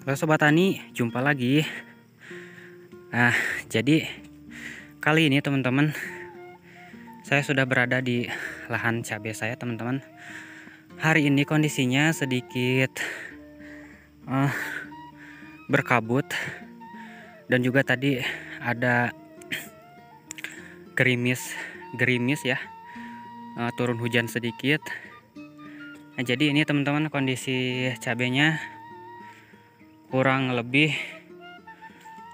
Halo Sobat Tani, jumpa lagi. Nah, jadi kali ini teman-teman, saya sudah berada di lahan cabai saya, teman-teman. Hari ini kondisinya sedikit eh, berkabut dan juga tadi ada gerimis ya, turun hujan sedikit. Nah, jadi ini teman-teman kondisi cabainya kurang lebih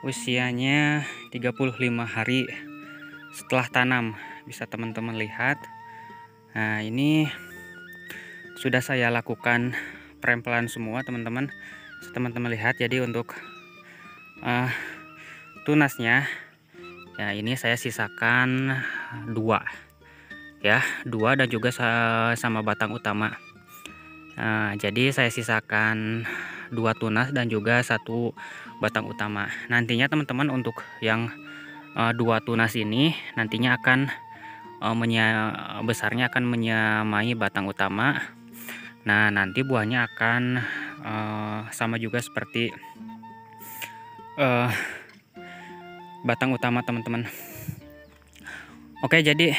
usianya 35 hari setelah tanam, bisa teman-teman lihat. Nah, ini sudah saya lakukan perempelan semua, teman-teman. Teman-teman lihat, jadi untuk tunasnya ya ini saya sisakan dua ya, dua dan juga sama batang utama. Nah, jadi saya sisakan 2 tunas dan juga 1 batang utama. Nantinya teman-teman untuk yang 2 tunas ini nantinya akan besarnya akan menyamai batang utama. Nah, nanti buahnya akan sama juga seperti batang utama, teman-teman. Oke, jadi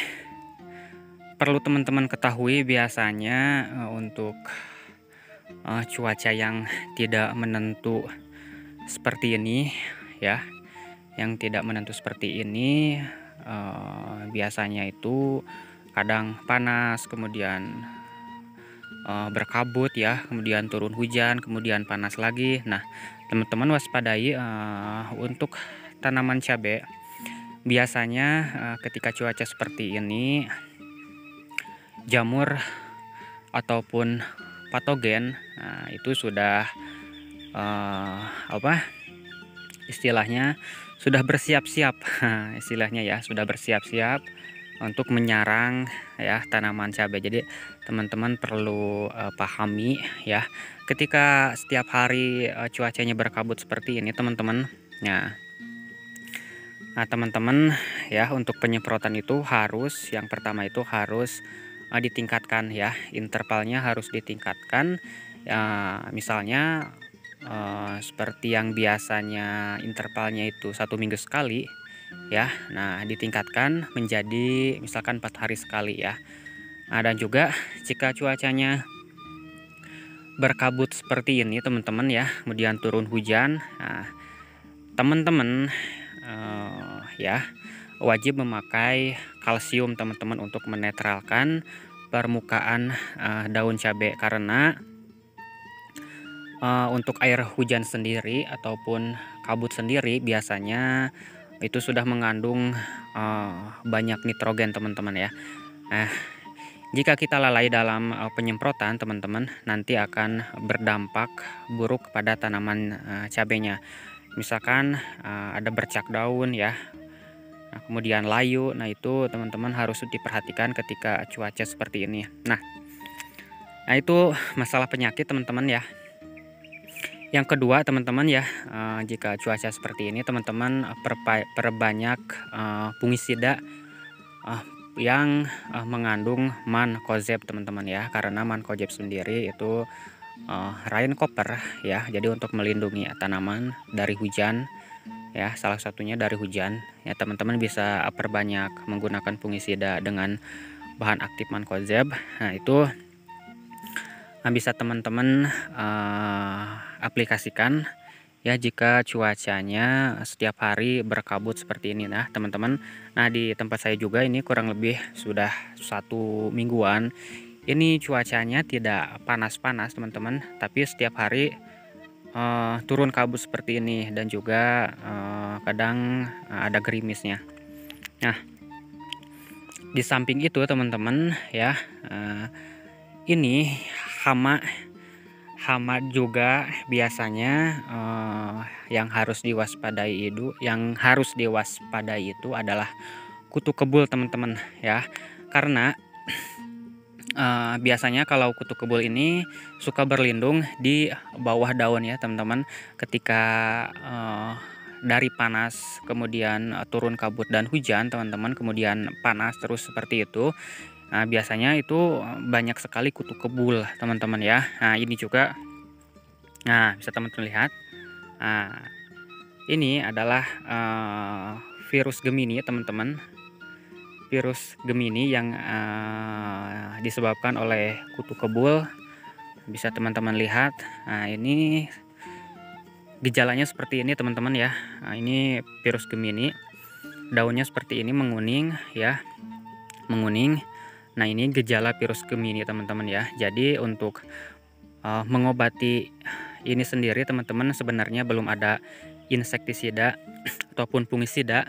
perlu teman-teman ketahui biasanya untuk cuaca yang tidak menentu seperti ini ya, yang tidak menentu seperti ini biasanya itu kadang panas, kemudian berkabut ya, kemudian turun hujan, kemudian panas lagi. Nah, teman-teman waspadai untuk tanaman cabai. Biasanya ketika cuaca seperti ini, jamur ataupun patogen itu sudah istilahnya sudah bersiap-siap istilahnya ya, sudah bersiap-siap untuk menyerang ya tanaman cabai. Jadi teman-teman perlu pahami ya, ketika setiap hari cuacanya berkabut seperti ini teman-teman. Nah, teman-teman ya, untuk penyemprotan itu harus, yang pertama itu harus ditingkatkan ya, intervalnya harus ditingkatkan ya. Misalnya seperti yang biasanya intervalnya itu 1 minggu sekali ya, nah ditingkatkan menjadi misalkan 4 hari sekali ya. Nah, dan juga jika cuacanya berkabut seperti ini teman-teman ya, kemudian turun hujan, nah teman-teman ya wajib memakai kalsium teman-teman untuk menetralkan permukaan daun cabai, karena untuk air hujan sendiri ataupun kabut sendiri biasanya itu sudah mengandung banyak nitrogen teman-teman ya. Nah, jika kita lalai dalam penyemprotan teman-teman, nanti akan berdampak buruk pada tanaman cabainya. Misalkan ada bercak daun ya, nah, kemudian layu. Nah, itu teman-teman harus diperhatikan ketika cuaca seperti ini. Nah, itu masalah penyakit teman-teman ya. Yang kedua teman-teman ya, jika cuaca seperti ini teman-teman perbanyak fungisida yang mengandung mancozeb teman-teman ya, karena mancozeb sendiri itu raincoper ya, jadi untuk melindungi tanaman dari hujan ya, salah satunya dari hujan ya. Teman-teman bisa perbanyak menggunakan fungisida dengan bahan aktif mancozeb. Nah, itu bisa teman-teman aplikasikan ya jika cuacanya setiap hari berkabut seperti ini nah teman-teman. Nah, di tempat saya juga ini kurang lebih sudah 1 mingguan ini cuacanya tidak panas-panas teman-teman, tapi setiap hari turun kabut seperti ini dan juga kadang ada gerimisnya. Nah, di samping itu teman-teman ya, ini hama juga biasanya yang harus diwaspadai itu adalah kutu kebul teman-teman ya, karena biasanya kalau kutu kebul ini suka berlindung di bawah daun ya teman-teman. Ketika dari panas kemudian turun kabut dan hujan teman-teman, kemudian panas terus seperti itu, nah biasanya itu banyak sekali kutu kebul teman-teman ya. Nah, ini juga, nah bisa teman-teman lihat Nah, ini adalah virus Gemini teman-teman. Virus Gemini yang disebabkan oleh kutu kebul. Bisa teman-teman lihat. Nah, ini gejalanya seperti ini teman-teman ya. Nah, ini virus Gemini. Daunnya seperti ini menguning ya, menguning. Nah, ini gejala virus Gemini teman-teman ya. Jadi untuk mengobati ini sendiri teman-teman, sebenarnya belum ada insektisida ataupun fungisida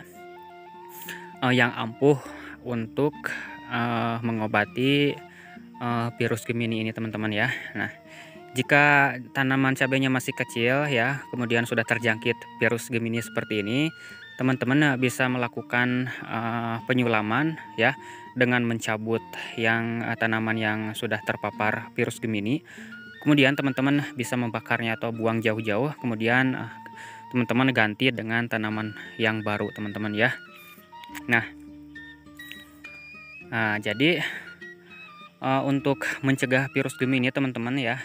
yang ampuh untuk mengobati virus Gemini ini teman-teman ya. Nah, jika tanaman cabenya masih kecil ya, kemudian sudah terjangkit virus Gemini seperti ini, teman-teman bisa melakukan penyulaman ya, dengan mencabut yang tanaman yang sudah terpapar virus Gemini. Kemudian teman-teman bisa membakarnya atau buang jauh-jauh, kemudian teman-teman ganti dengan tanaman yang baru teman-teman ya. Nah, jadi untuk mencegah virus Gemini teman-teman ya,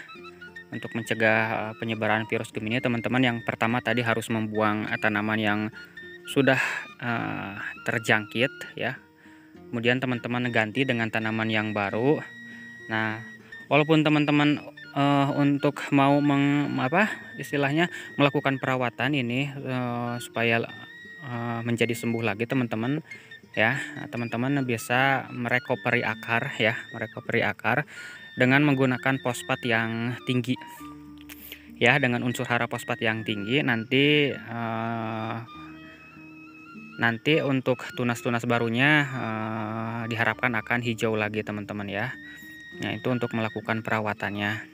untuk mencegah penyebaran virus Gemini teman-teman, yang pertama tadi harus membuang tanaman yang sudah terjangkit ya. Kemudian teman-teman ganti dengan tanaman yang baru. Nah, walaupun teman-teman untuk mau istilahnya melakukan perawatan ini supaya menjadi sembuh lagi teman-teman ya, teman-teman bisa merecovery akar ya, merecovery akar dengan menggunakan fosfat yang tinggi ya, dengan unsur hara fosfat yang tinggi. Nanti untuk tunas-tunas barunya diharapkan akan hijau lagi teman-teman ya. Nah, itu untuk melakukan perawatannya.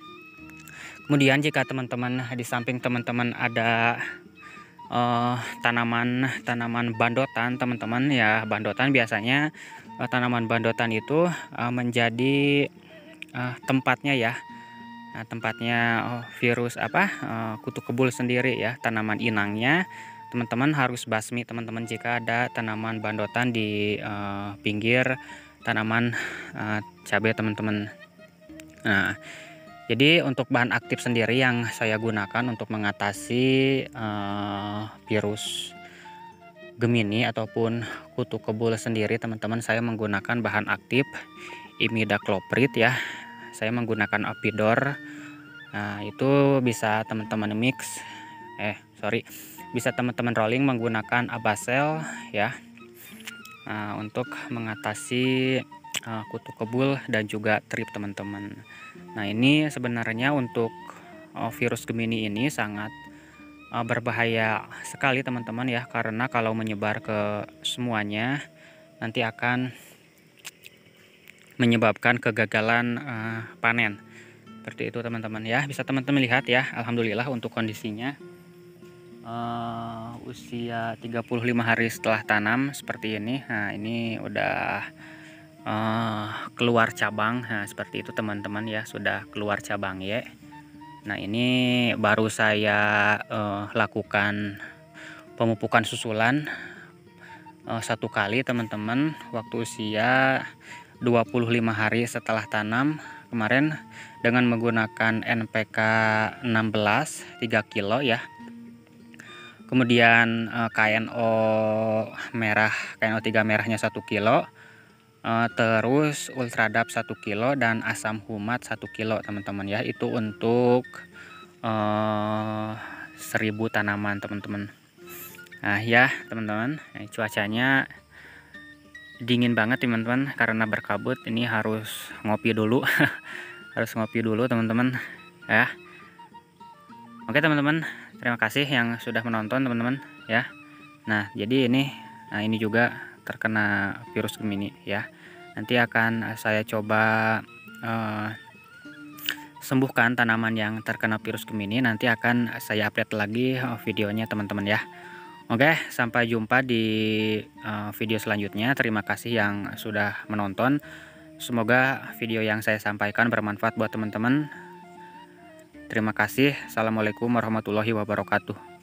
Kemudian jika teman-teman di samping teman-teman ada tanaman bandotan teman-teman ya, bandotan biasanya tanaman bandotan itu menjadi tempatnya ya. Nah, tempatnya virus kutu kebul sendiri ya, tanaman inangnya. Teman-teman harus basmi teman-teman jika ada tanaman bandotan di pinggir tanaman cabai teman-teman. Nah, jadi untuk bahan aktif sendiri yang saya gunakan untuk mengatasi virus Gemini ataupun kutu kebul sendiri teman-teman, saya menggunakan bahan aktif imidacloprid ya. Saya menggunakan Apidor. Nah, itu bisa teman-teman bisa teman-teman rolling menggunakan Abasel ya. Untuk mengatasi kutu kebul dan juga trip teman-teman. Nah, ini sebenarnya untuk virus Gemini ini sangat berbahaya sekali teman-teman ya, karena kalau menyebar ke semuanya nanti akan menyebabkan kegagalan panen. Seperti itu teman-teman ya. Bisa teman-teman lihat ya, alhamdulillah untuk kondisinya usia 35 hari setelah tanam seperti ini. Nah, ini udah keluar cabang. Nah, seperti itu teman-teman ya, sudah keluar cabang ya. Nah, ini baru saya lakukan pemupukan susulan satu kali teman-teman, waktu usia 25 hari setelah tanam kemarin, dengan menggunakan NPK 16 3 kilo ya. Kemudian KNO merah, KNO 3 merahnya 1 kilo, terus Ultradap 1 kilo, dan asam humat 1 kilo teman-teman ya. Itu untuk 1000 tanaman teman-teman. Nah ya teman-teman, cuacanya dingin banget teman-teman karena berkabut. Ini harus ngopi dulu harus ngopi dulu teman-teman ya. Oke teman-teman, terima kasih yang sudah menonton teman-teman ya. Nah, jadi ini juga terkena virus Gemini ya. Nanti akan saya coba sembuhkan tanaman yang terkena virus Gemini. Nanti akan saya update lagi videonya teman-teman ya. Oke, sampai jumpa di video selanjutnya. Terima kasih yang sudah menonton. Semoga video yang saya sampaikan bermanfaat buat teman-teman. Terima kasih. Assalamualaikum warahmatullahi wabarakatuh.